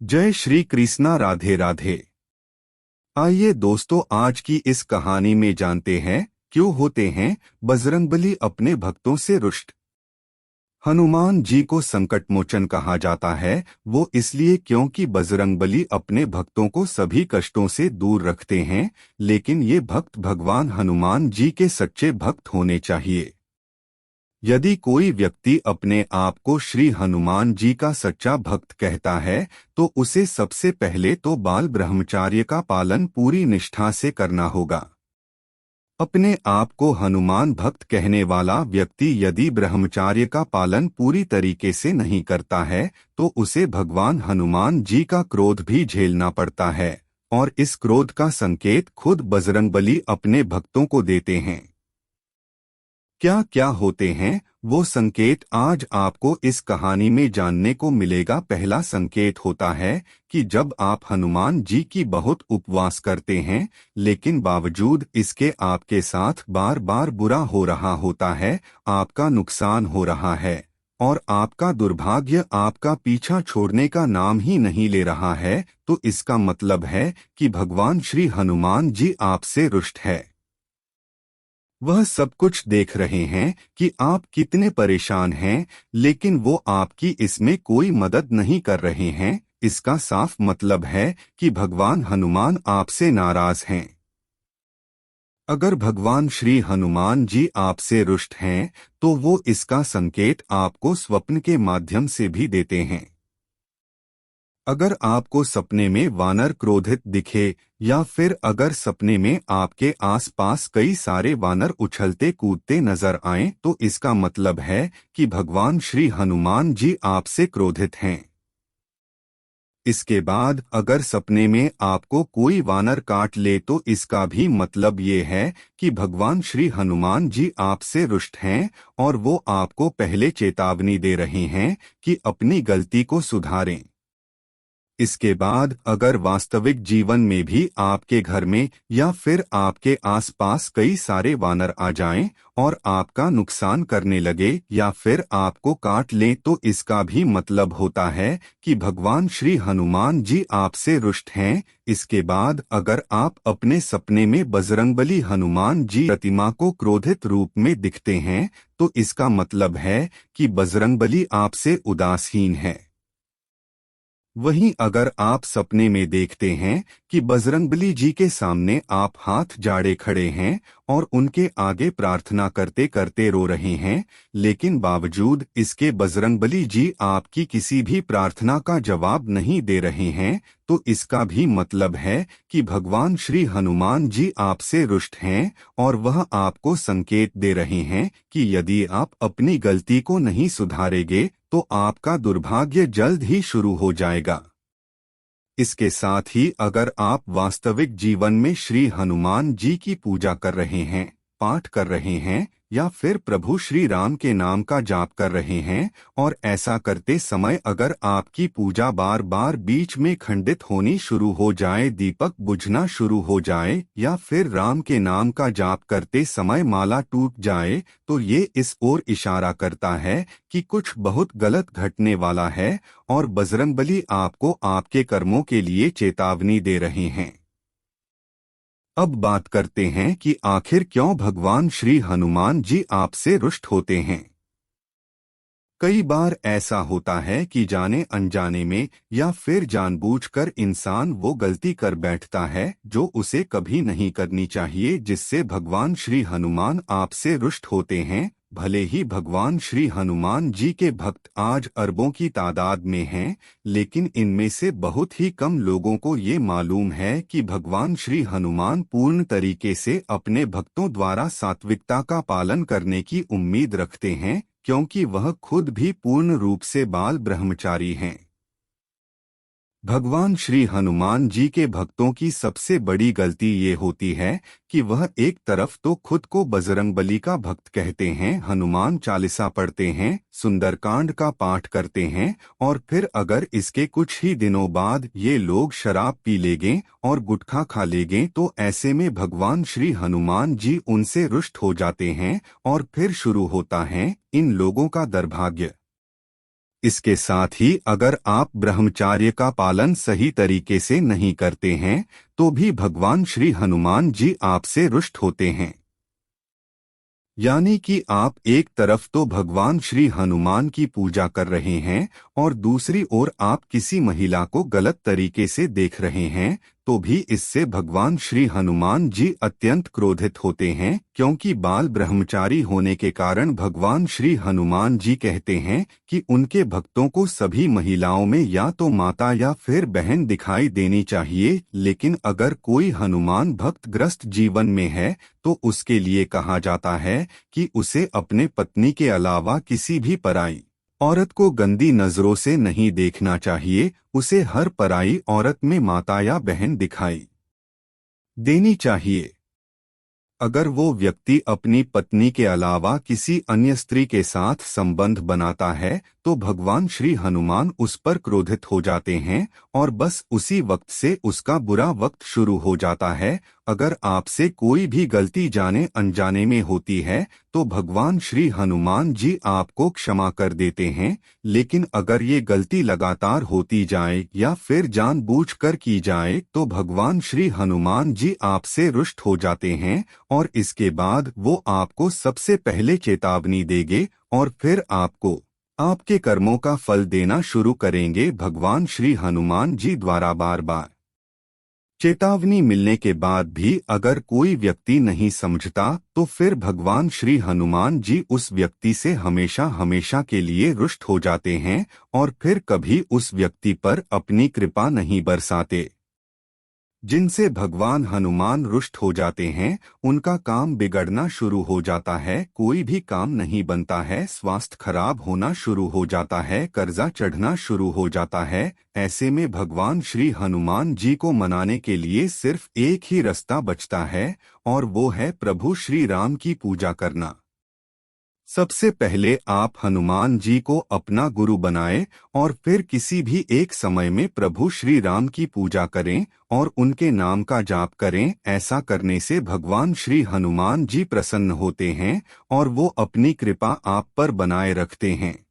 जय श्री कृष्णा। राधे राधे। आइए दोस्तों, आज की इस कहानी में जानते हैं क्यों होते हैं बजरंगबली अपने भक्तों से रुष्ट। हनुमान जी को संकट मोचन कहा जाता है वो इसलिए क्योंकि बजरंगबली अपने भक्तों को सभी कष्टों से दूर रखते हैं, लेकिन ये भक्त भगवान हनुमान जी के सच्चे भक्त होने चाहिए। यदि कोई व्यक्ति अपने आप को श्री हनुमान जी का सच्चा भक्त कहता है तो उसे सबसे पहले तो बाल ब्रह्मचार्य का पालन पूरी निष्ठा से करना होगा। अपने आप को हनुमान भक्त कहने वाला व्यक्ति यदि ब्रह्मचार्य का पालन पूरी तरीके से नहीं करता है तो उसे भगवान हनुमान जी का क्रोध भी झेलना पड़ता है, और इस क्रोध का संकेत खुद बजरंगबली अपने भक्तों को देते हैं। क्या क्या होते हैं वो संकेत आज आपको इस कहानी में जानने को मिलेगा। पहला संकेत होता है कि जब आप हनुमान जी की बहुत उपवास करते हैं लेकिन बावजूद इसके आपके साथ बार बार बुरा हो रहा होता है, आपका नुकसान हो रहा है और आपका दुर्भाग्य आपका पीछा छोड़ने का नाम ही नहीं ले रहा है, तो इसका मतलब है कि भगवान श्री हनुमान जी आपसे रुष्ट है। वह सब कुछ देख रहे हैं कि आप कितने परेशान हैं, लेकिन वो आपकी इसमें कोई मदद नहीं कर रहे हैं। इसका साफ मतलब है कि भगवान हनुमान आपसे नाराज हैं। अगर भगवान श्री हनुमान जी आपसे रुष्ट हैं तो वो इसका संकेत आपको स्वप्न के माध्यम से भी देते हैं। अगर आपको सपने में वानर क्रोधित दिखे या फिर अगर सपने में आपके आसपास कई सारे वानर उछलते कूदते नजर आएं तो इसका मतलब है कि भगवान श्री हनुमान जी आपसे क्रोधित हैं। इसके बाद अगर सपने में आपको कोई वानर काट ले तो इसका भी मतलब ये है कि भगवान श्री हनुमान जी आपसे रुष्ट हैं और वो आपको पहले चेतावनी दे रहे हैं कि अपनी गलती को सुधारें। इसके बाद अगर वास्तविक जीवन में भी आपके घर में या फिर आपके आसपास कई सारे वानर आ जाएं और आपका नुकसान करने लगे या फिर आपको काट लें तो इसका भी मतलब होता है कि भगवान श्री हनुमान जी आपसे रुष्ट हैं। इसके बाद अगर आप अपने सपने में बजरंगबली हनुमान जी प्रतिमा को क्रोधित रूप में दिखते हैं तो इसका मतलब है कि बजरंगबली आपसे उदासीन है। वहीं अगर आप सपने में देखते हैं कि बजरंगबली जी के सामने आप हाथ जाड़े खड़े हैं और उनके आगे प्रार्थना करते करते रो रहे हैं, लेकिन बावजूद इसके बजरंगबली जी आपकी किसी भी प्रार्थना का जवाब नहीं दे रहे हैं, तो इसका भी मतलब है कि भगवान श्री हनुमान जी आपसे रुष्ट हैं और वह आपको संकेत दे रहे हैं कि यदि आप अपनी गलती को नहीं सुधारेंगे तो आपका दुर्भाग्य जल्द ही शुरू हो जाएगा। इसके साथ ही अगर आप वास्तविक जीवन में श्री हनुमान जी की पूजा कर रहे हैं, पाठ कर रहे हैं या फिर प्रभु श्री राम के नाम का जाप कर रहे हैं और ऐसा करते समय अगर आपकी पूजा बार बार बीच में खंडित होनी शुरू हो जाए, दीपक बुझना शुरू हो जाए या फिर राम के नाम का जाप करते समय माला टूट जाए, तो ये इस ओर इशारा करता है कि कुछ बहुत गलत घटने वाला है और बजरंगबली आपको आपके कर्मों के लिए चेतावनी दे रहे हैं। अब बात करते हैं कि आखिर क्यों भगवान श्री हनुमान जी आपसे रुष्ट होते हैं। कई बार ऐसा होता है कि जाने अनजाने में या फिर जानबूझकर इंसान वो गलती कर बैठता है जो उसे कभी नहीं करनी चाहिए, जिससे भगवान श्री हनुमान आपसे रुष्ट होते हैं। भले ही भगवान श्री हनुमान जी के भक्त आज अरबों की तादाद में हैं, लेकिन इनमें से बहुत ही कम लोगों को ये मालूम है कि भगवान श्री हनुमान पूर्ण तरीके से अपने भक्तों द्वारा सात्विकता का पालन करने की उम्मीद रखते हैं, क्योंकि वह खुद भी पूर्ण रूप से बाल ब्रह्मचारी हैं। भगवान श्री हनुमान जी के भक्तों की सबसे बड़ी गलती ये होती है कि वह एक तरफ तो खुद को बजरंगबली का भक्त कहते हैं, हनुमान चालीसा पढ़ते हैं, सुंदरकांड का पाठ करते हैं और फिर अगर इसके कुछ ही दिनों बाद ये लोग शराब पी लेंगे और गुटखा खा लेंगे तो ऐसे में भगवान श्री हनुमान जी उनसे रुष्ट हो जाते हैं और फिर शुरू होता है इन लोगों का दुर्भाग्य। इसके साथ ही अगर आप ब्रह्मचर्य का पालन सही तरीके से नहीं करते हैं तो भी भगवान श्री हनुमान जी आपसे रुष्ट होते हैं। यानी कि आप एक तरफ तो भगवान श्री हनुमान की पूजा कर रहे हैं और दूसरी ओर आप किसी महिला को गलत तरीके से देख रहे हैं, तो भी इससे भगवान श्री हनुमान जी अत्यंत क्रोधित होते हैं, क्योंकि बाल ब्रह्मचारी होने के कारण भगवान श्री हनुमान जी कहते हैं कि उनके भक्तों को सभी महिलाओं में या तो माता या फिर बहन दिखाई देनी चाहिए, लेकिन अगर कोई हनुमान भक्त ग्रस्त जीवन में है तो उसके लिए कहा जाता है कि उसे अपने पत्नी के अलावा किसी भी पराई औरत को गंदी नजरों से नहीं देखना चाहिए, उसे हर पराई औरत में माता या बहन दिखाई देनी चाहिए। अगर वो व्यक्ति अपनी पत्नी के अलावा किसी अन्य स्त्री के साथ संबंध बनाता है तो भगवान श्री हनुमान उस पर क्रोधित हो जाते हैं और बस उसी वक्त से उसका बुरा वक्त शुरू हो जाता है। अगर आपसे कोई भी गलती जाने अनजाने में होती है तो भगवान श्री हनुमान जी आपको क्षमा कर देते हैं, लेकिन अगर ये गलती लगातार होती जाए या फिर जानबूझकर की जाए तो भगवान श्री हनुमान जी आपसे रुष्ट हो जाते हैं और इसके बाद वो आपको सबसे पहले चेतावनी देंगे और फिर आपको आपके कर्मों का फल देना शुरू करेंगे। भगवान श्री हनुमान जी द्वारा बार बार चेतावनी मिलने के बाद भी अगर कोई व्यक्ति नहीं समझता तो फिर भगवान श्री हनुमान जी उस व्यक्ति से हमेशा हमेशा के लिए रुष्ट हो जाते हैं और फिर कभी उस व्यक्ति पर अपनी कृपा नहीं बरसाते। जिनसे भगवान हनुमान रुष्ट हो जाते हैं उनका काम बिगड़ना शुरू हो जाता है, कोई भी काम नहीं बनता है, स्वास्थ्य खराब होना शुरू हो जाता है, कर्जा चढ़ना शुरू हो जाता है। ऐसे में भगवान श्री हनुमान जी को मनाने के लिए सिर्फ एक ही रास्ता बचता है और वो है प्रभु श्री राम की पूजा करना। सबसे पहले आप हनुमान जी को अपना गुरु बनाएं और फिर किसी भी एक समय में प्रभु श्री राम की पूजा करें और उनके नाम का जाप करें। ऐसा करने से भगवान श्री हनुमान जी प्रसन्न होते हैं और वो अपनी कृपा आप पर बनाए रखते हैं।